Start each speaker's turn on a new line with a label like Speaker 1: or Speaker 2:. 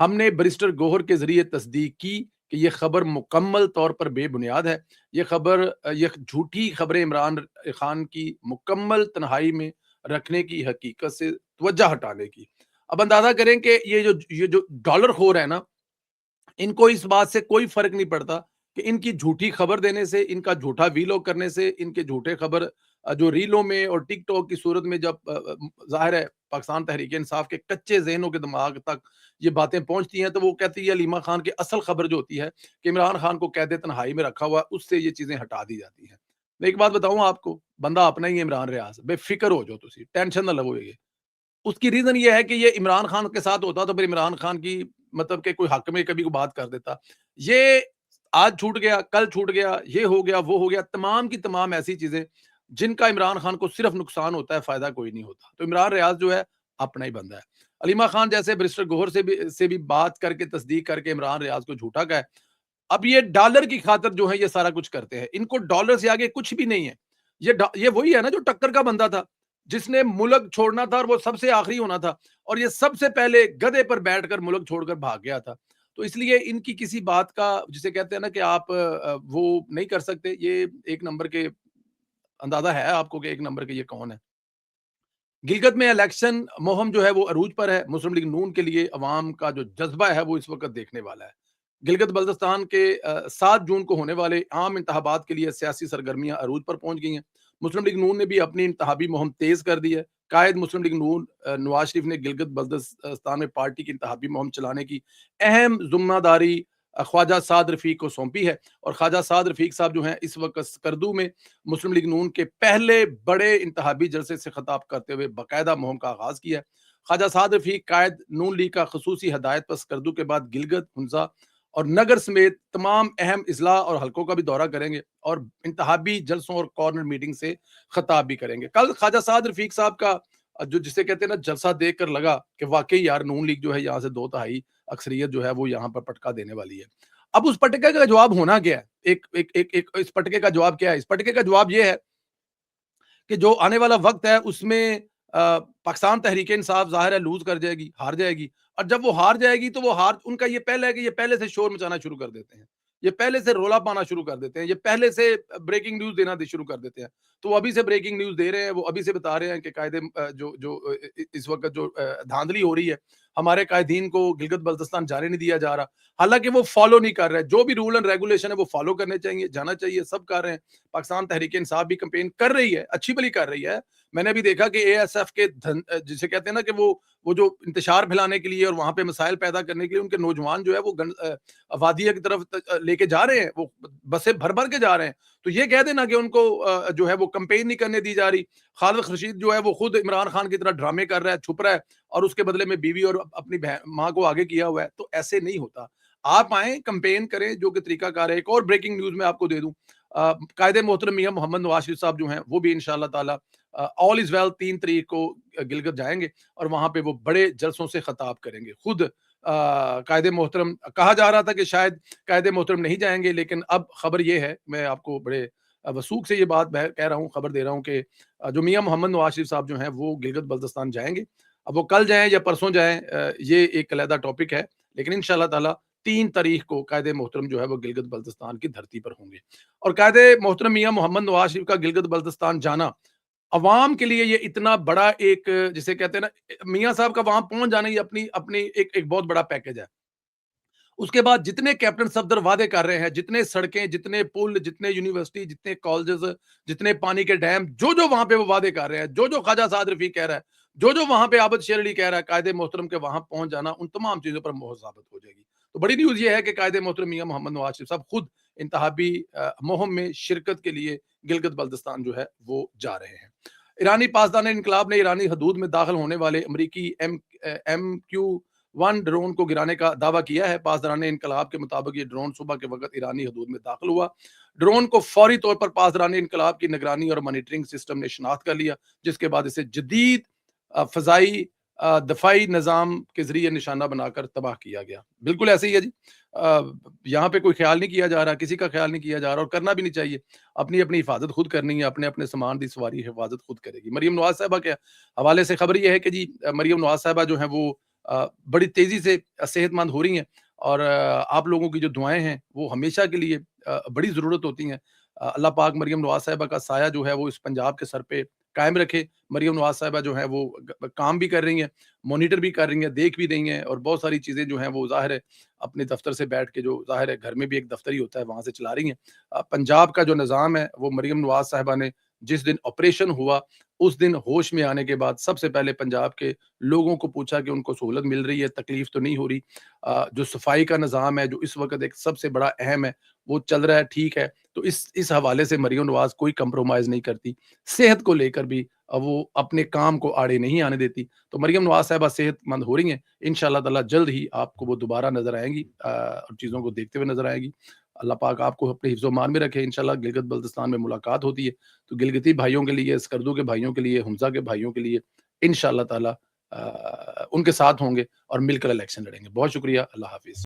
Speaker 1: ہم نے بریسٹر گوہر کے ذریعے تصدیق کی کہ یہ خبر مکمل طور پر بے بنیاد ہے. یہ جھوٹی خبریں عمران خان کی مکمل تنہائی میں رکھنے کی حقیقت سے توجہ ہٹانے کی. اب اندازہ کریں کہ یہ جو ڈالر خور ہے نا، ان کو اس بات سے کوئی فرق نہیں پڑتا کہ ان کی جھوٹی خبر دینے سے، ان کا جھوٹا ویلوگ کرنے سے، ان کے جھوٹے خبر جو ریلوں میں اور ٹک ٹاک کی صورت میں جب ظاہر ہے پاکستان تحریک انصاف کے کچے ذہنوں کے دماغ تک یہ باتیں پہنچتی ہیں، تو وہ کہتی ہے علیمہ خان کی اصل خبر جو ہوتی ہے کہ عمران خان کو قید تنہائی میں رکھا ہوا ہے، اس سے یہ چیزیں ہٹا دی جاتی ہیں. میں ایک بات بتاؤں آپ کو، بندہ اپنا ہی ہے عمران ریاض، بے فکر ہو جو تسی ٹینشن نہ لو. یہ اس کی ریزن یہ ہے کہ یہ عمران خان کے ساتھ ہوتا تو پھر عمران خان کی مطلب کہ کوئی حق میں کبھی کو بات کر دیتا. یہ آج چھوٹ گیا، کل چھوٹ گیا، یہ ہو گیا، وہ ہو گیا، تمام کی تمام ایسی چیزیں جن کا عمران خان کو صرف نقصان ہوتا ہے، فائدہ کوئی نہیں ہوتا. تو عمران ریاض جو ہے اپنا ہی بندہ ہے. علیمہ خان جیسے بریسٹر گوہر سے بھی بات کر کے تصدیق کر کے عمران ریاض کو جھوٹا کہا ہے. اب یہ ڈالر کی خاطر جو ہے یہ سارا کچھ کرتے ہیں. ان کو ڈالر سے آگے کچھ بھی نہیں ہے. یہ وہی ہے نا جو ٹکر کا بندہ تھا، جس نے ملک چھوڑنا تھا اور وہ سب سے آخری ہونا تھا، اور یہ سب سے پہلے گدھے پر بیٹھ کر ملک چھوڑ کر بھاگ گیا تھا. تو اس لیے ان کی کسی بات کا جسے کہتے ہیں نا کہ آپ وہ نہیں کر سکتے. یہ ایک نمبر کے اندازہ ہے آپ کو کہ ایک نمبر کے یہ کون ہے. گلگت میں الیکشن مہم جو ہے وہ عروج پر ہے. مسلم لیگ نون کے لیے عوام کا جو جذبہ ہے وہ اس وقت دیکھنے والا ہے. گلگت بلتستان کے 7 جون کو ہونے والے عام انتخابات کے لیے سیاسی سرگرمیاں عروج پر پہنچ گئی ہیں. مسلم لیگ نون نے بھی اپنی انتخابی مہم تیز کر دی ہے. قائد مسلم لیگ نون نواز شریف نے گلگت بلتستان میں پارٹی کی انتخابی مہم چلانے کی اہم ذمہ داری خواجہ سعد رفیق کو سونپی ہے. اور خواجہ سعد رفیق صاحب جو ہیں اس وقت سکردو میں مسلم لیگ نون کے پہلے بڑے انتخابی جلسے سے خطاب کرتے ہوئے باقاعدہ مہم کا آغاز کیا ہے. خواجہ سعد رفیق قائد نون لیگ کا خصوصی ہدایت پر سکردو کے بعد گلگت، ہنزا اور نگر سمیت تمام اہم اضلاع اور حلقوں کا بھی دورہ کریں گے اور انتخابی جلسوں اور کارنر میٹنگ سے خطاب بھی کریں گے. کل خواجہ سعد رفیق صاحب کا جو جسے کہتے ہیں نا جلسہ دیکھ کر لگا کہ واقعی یار نون لیگ جو ہے یہاں سے 2/3 اکثریت جو ہے وہ یہاں پر پٹکا دینے والی ہے. اب اس پٹکے کا جواب ہونا کیا ہے؟ اس پٹکے کا جواب کیا ہے؟ اس پٹکے کا جواب یہ ہے کہ جو آنے والا وقت ہے اس میں پاکستان تحریک انصاف ظاہر ہے لوز کر جائے گی، ہار جائے گی. اور جب وہ ہار جائے گی تو وہ ان کا یہ پہلے ہے کہ یہ پہلے سے شور مچانا شروع کر دیتے ہیں، یہ پہلے سے رولا پانا شروع کر دیتے ہیں، یہ پہلے سے بریکنگ نیوز دینا شروع کر دیتے ہیں. تو وہ ابھی سے بریکنگ نیوز دے رہے ہیں، وہ ابھی سے بتا رہے ہیں کہ قاعدے جو اس وقت جو دھاندلی ہو رہی ہے، ہمارے قائدین کو گلگت بلتستان جانے نہیں دیا جا رہا. حالانکہ وہ فالو نہیں کر رہے. جو بھی رول اینڈ ریگولیشن ہے وہ فالو کرنے چاہیے، جانا چاہیے، سب کر رہے ہیں. پاکستان تحریک انصاف بھی کمپین کر رہی ہے، اچھی بلی کر رہی ہے. میں نے بھی دیکھا کہ اے ایس ایف کے جسے کہتے ہیں نا کہ وہ جو انتشار پھیلانے کے لیے اور وہاں پہ مسائل پیدا کرنے کے لیے ان کے نوجوان جو ہے وہ وادیہ کی طرف لے کے جا رہے ہیں، وہ بسیں بھر بھر کے جا رہے ہیں. تو یہ کہہ دینا کہ ان کو جو ہے وہ کمپین نہیں کرنے دی جا رہی. خالد رشید جو ہے وہ خود عمران خان کی طرح ڈرامے کر رہا ہے، چھپ رہا ہے، اور اس کے بدلے میں بیوی اور اپنی ماں کو آگے کیا ہوا ہے. تو ایسے نہیں ہوتا. آپ آئیں، کمپین کریں، جو کہ طریقہ کار ہے. ایک اور بریکنگ نیوز میں آپ کو دے دوں، قائد محترم میاں محمد نواز شریف صاحب جو ہیں وہ بھی انشاءاللہ تعالی آل از ویل 3 تاریخ کو گلگت جائیں گے اور وہاں پہ وہ بڑے جلسوں سے خطاب کریں گے. خود قائد محترم کہا جا رہا تھا کہ شاید قائد محترم نہیں جائیں گے، لیکن اب خبر یہ ہے، میں آپ کو بڑے وثوق سے یہ بات کہہ رہا ہوں، خبر دے رہا ہوں کہ جو میاں محمد نواز شریف صاحب جو ہیں وہ گلگت بلتستان جائیں گے. اب وہ کل جائیں یا پرسوں جائیں یہ ایک علیحدہ ٹاپک ہے، لیکن انشاءاللہ تعالی 3 تاریخ کو قائد محترم جو ہے وہ گلگت بلتستان کی دھرتی پر ہوں گے. اور قائد محترم میاں محمد نواز شریف کا گلگت بلتستان جانا عوام کے لیے یہ اتنا بڑا ایک جسے کہتے ہیں نا میاں صاحب کا وہاں پہنچ جانا یہ اپنی ایک بہت بڑا پیکج ہے. اس کے بعد جتنے کیپٹن صفدر وعدے کر رہے ہیں، جتنے سڑکیں، جتنے پل، جتنے یونیورسٹی، جتنے کالجز، جتنے پانی کے ڈیم، جو وہاں پہ وہ وعدے کر رہے ہیں، جو خواجہ سعد رفیق کہہ رہا ہے، جو وہاں پہ عابد شیر علی کہہ رہا ہے، قائد محترم کے وہاں پہنچ جانا ان تمام چیزوں پر مہر ثابت ہو جائے گی. تو بڑی نیوز یہ ہے کہ قائد محترم میاں محمد نواز شریف صاحب خود انتخابی مہم میں شرکت کے لیے گلگت بلتستان جو ہے وہ جا رہے ہیں. ایرانی پاسدار انقلاب نے ایرانی حدود میں داخل ہونے والے امریکی MQ-1 ڈرون کو گرانے کا دعویٰ کیا ہے. پاسداران انقلاب کے مطابق یہ ڈرون صبح کے وقت ایرانی حدود میں داخل ہوا. ڈرون کو فوری طور پر پاسداران انقلاب کی نگرانی اور مانیٹرنگ سسٹم نے شناخت کر لیا، جس کے بعد اسے جدید فضائی دفاعی نظام کے ذریعے نشانہ بنا کر تباہ کیا گیا. بالکل ایسے ہی ہے جی. یہاں پہ کوئی خیال نہیں کیا جا رہا، کسی کا خیال نہیں کیا جا رہا، اور کرنا بھی نہیں چاہیے. اپنی حفاظت خود کرنی ہے، اپنے سامان دی سواری حفاظت خود کرے گی. مریم نواز صاحبہ کے حوالے سے خبر یہ ہے کہ جی مریم نواز صاحبہ جو ہیں وہ بڑی تیزی سے صحت مند ہو رہی ہیں، اور آپ لوگوں کی جو دعائیں ہیں وہ ہمیشہ کے لیے بڑی ضرورت ہوتی ہیں۔ اللہ پاک مریم نواز صاحبہ کا سایہ جو ہے وہ اس پنجاب کے سر پہ قائم رکھے۔ مریم نواز صاحبہ جو ہیں وہ کام بھی کر رہی ہیں، مانیٹر بھی کر رہی ہیں، دیکھ بھی رہی ہیں، اور بہت ساری چیزیں جو ہیں وہ ظاہر ہے اپنے دفتر سے بیٹھ کے، جو ظاہر ہے گھر میں بھی ایک دفتر ہی ہوتا ہے، وہاں سے چلا رہی ہیں۔ پنجاب کا جو نظام ہے وہ مریم نواز صاحبہ نے جس دن آپریشن ہوا اس دن ہوش میں آنے کے بعد سب سے پہلے پنجاب کے لوگوں کو پوچھا کہ ان کو سہولت مل رہی ہے، تکلیف تو نہیں ہو رہی۔ جو صفائی کا نظام ہے جو اس وقت ایک سب سے بڑا اہم ہے وہ چل رہا ہے، ٹھیک ہے۔ تو اس حوالے سے مریم نواز کوئی کمپرومائز نہیں کرتی، صحت کو لے کر بھی وہ اپنے کام کو آڑے نہیں آنے دیتی۔ تو مریم نواز صاحبہ صحت مند ہو رہی ہیں، انشاءاللہ تعالی جلد ہی آپ کو وہ دوبارہ نظر آئیں گی، اور چیزوں کو دیکھتے ہوئے نظر آئیں گی۔ اللہ پاک آپ کو اپنے حفظ و امان میں رکھے۔ انشاءاللہ گلگت بلتستان میں ملاقات ہوتی ہے تو گلگتی بھائیوں کے لیے، اسکردو کے بھائیوں کے لیے، حمزہ کے بھائیوں کے لیے انشاءاللہ تعالی ان کے ساتھ ہوں گے اور مل کر الیکشن لڑیں گے۔ بہت شکریہ، اللہ حافظ۔